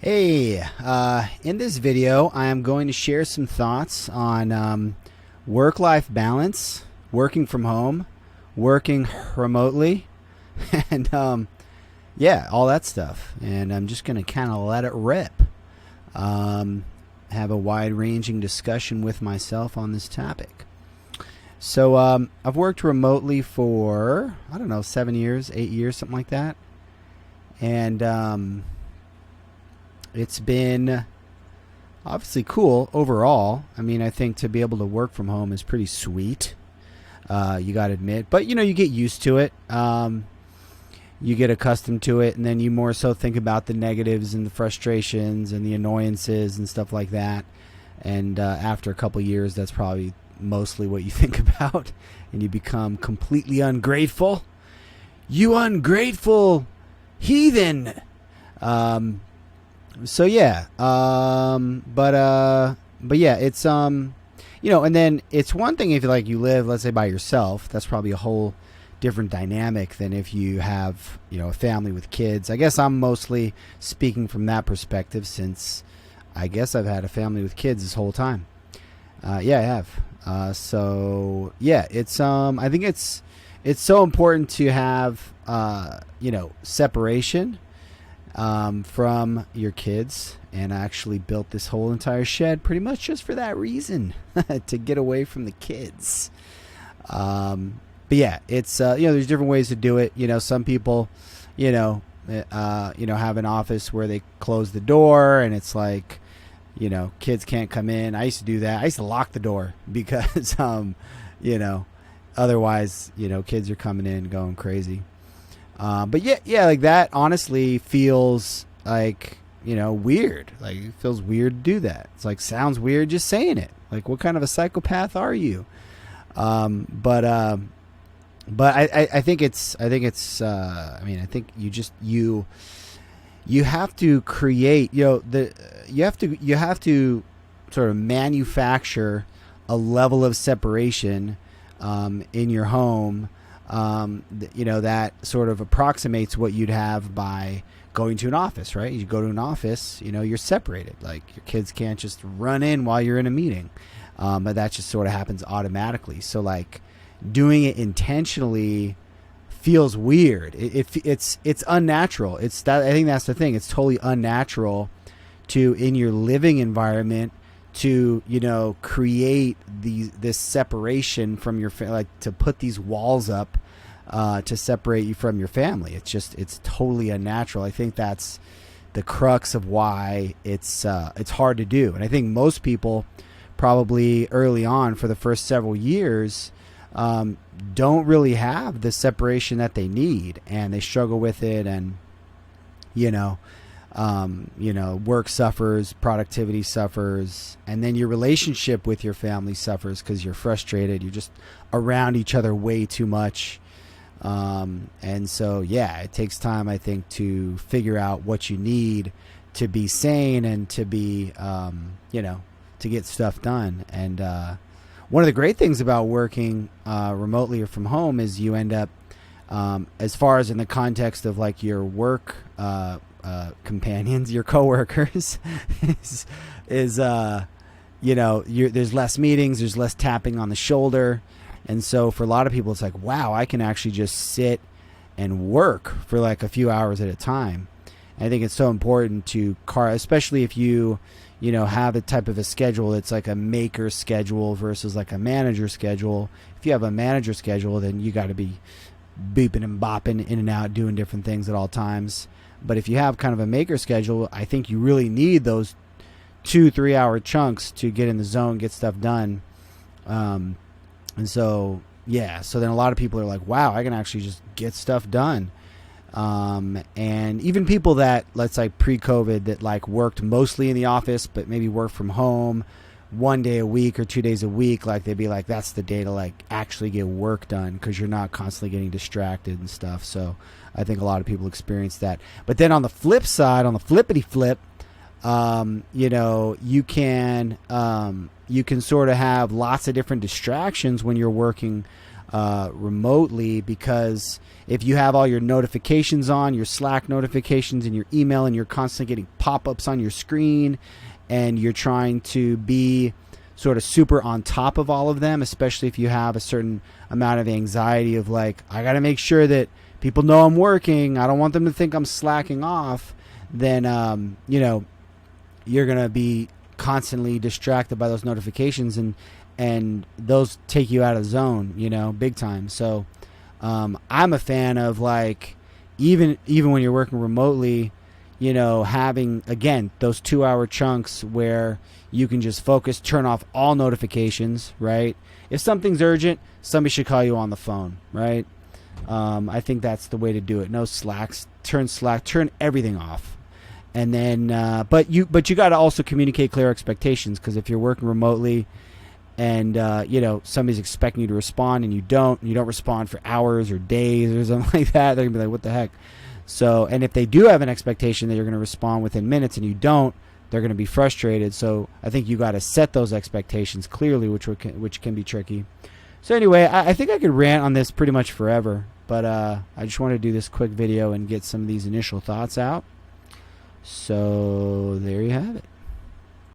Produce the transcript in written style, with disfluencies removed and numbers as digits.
Hey, in this video, I am going to share some thoughts on work-life balance, working from home, working remotely, and yeah, all that stuff. And I'm just going to kind of let it rip. Have a wide-ranging discussion with myself on this topic. So I've worked remotely for, I don't know, 7 years, 8 years, something like that. And it's been obviously cool overall. I mean, I think to be able to work from home is pretty sweet. You got to admit, but you get used to it. You get accustomed to it, and then you more so think about the negatives and the frustrations and the annoyances and stuff like that. And after a couple years, that's probably mostly what you think about, and you become completely ungrateful. You ungrateful heathen. So yeah, but yeah, it's and then it's one thing if you live, let's say, by yourself. That's probably a whole different dynamic than if you have a family with kids. I guess I'm mostly speaking from that perspective, since I guess I've had a family with kids this whole time. Yeah, I have. So yeah, it's I think it's so important to have separation from your kids, and I actually built this whole entire shed pretty much just for that reason, to get away from the kids. But yeah, it's there's different ways to do it. Some people have an office where they close the door and it's like kids can't come in. I used to do that. I used to lock the door because otherwise kids are coming in going crazy. But yeah, like that honestly feels like, weird. Like, it feels weird to do that. It's like, sounds weird just saying it. Like, what kind of a psychopath are you? But I think I think you have to create, you have to sort of manufacture a level of separation, in your home, that sort of approximates what you'd have by going to an office, right? You go to an office, you're separated. Like, your kids can't just run in while you're in a meeting. But that just sort of happens automatically. So like doing it intentionally feels weird. It's unnatural. I think that's the thing. It's totally unnatural to, in your living environment, to create this separation from your to put these walls up to separate you from your family. It's totally unnatural. I think that's the crux of why it's hard to do. And I think most people probably early on, for the first several years, don't really have the separation that they need, and they struggle with it. And work suffers, productivity suffers, and then your relationship with your family suffers because you're frustrated. You're just around each other way too much. And so, yeah, it takes time, I think, to figure out what you need to be sane and to be, to get stuff done. And one of the great things about working remotely or from home is you end up, as far as in the context of like your work companions, your coworkers, there's less meetings, there's less tapping on the shoulder. And so for a lot of people, it's like, wow, I can actually just sit and work for like a few hours at a time. And I think it's so important to especially if you have a type of a schedule that's like a maker schedule versus like a manager schedule. If you have a manager schedule, then you got to be beeping and bopping in and out, doing different things at all times. But if you have kind of a maker schedule, I think you really need those 2-3 hour chunks to get in the zone, get stuff done. And so, yeah, so then a lot of people are like, wow, I can actually just get stuff done. And even people that, let's say pre-COVID, that like worked mostly in the office, but maybe work from home 1 day a week or 2 days a week, like they'd be like, that's the day to like actually get work done, because you're not constantly getting distracted and stuff. So I think a lot of people experience that. But then on the flip side, on the flippity flip, you can sort of have lots of different distractions when you're working remotely, because if you have all your notifications on, your Slack notifications and your email, and you're constantly getting pop-ups on your screen, and you're trying to be sort of super on top of all of them, especially if you have a certain amount of anxiety of like, I got to make sure that people know I'm working, I don't want them to think I'm slacking off, then, you're going to be constantly distracted by those notifications, and those take you out of the zone, big time. So I'm a fan of, like, even when you're working remotely, having, again, those 2-hour chunks where you can just focus, turn off all notifications, right? If something's urgent, somebody should call you on the phone, right? I think that's the way to do it. No Slacks, turn everything off. And then, but you got to also communicate clear expectations, because if you're working remotely and, somebody's expecting you to respond and you don't respond for hours or days or something like that, they're gonna be like, what the heck? So, and if they do have an expectation that you're going to respond within minutes and you don't, they're going to be frustrated. So I think you got to set those expectations clearly, which can be tricky. So anyway, I think I could rant on this pretty much forever, but I just wanted to do this quick video and get some of these initial thoughts out. So there you have it.